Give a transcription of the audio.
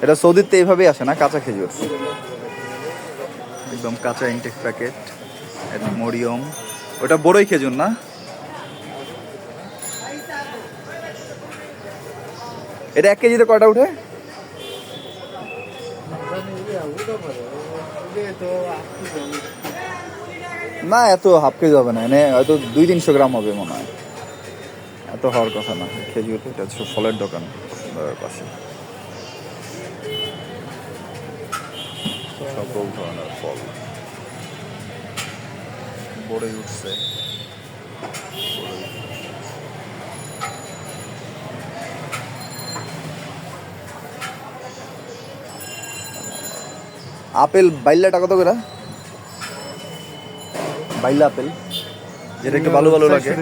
এটা সৌদিতে এইভাবেই আসে না, কাঁচা খেজুর, একদম কাঁচা ইনটেক প্যাকেট। এটা মরিয়ম, ওটা বড়ই খেজুর না? এটা 1 কেজিতে কয়টা উঠে? না, এত হাফ কেজি হবে না, এনে হয়তো 200-300 গ্রাম হবে মনে হয়, এত হওয়ার কথা না। খেজুর, এটা হচ্ছে ফলের দোকান পাশে, সকল ধরনের ফল। বড়ই উঠছে, আপেল বাইল্লাটা কত করে? বাইল্লা আপেল, যেটা একটু ভালো ভালো লাগে।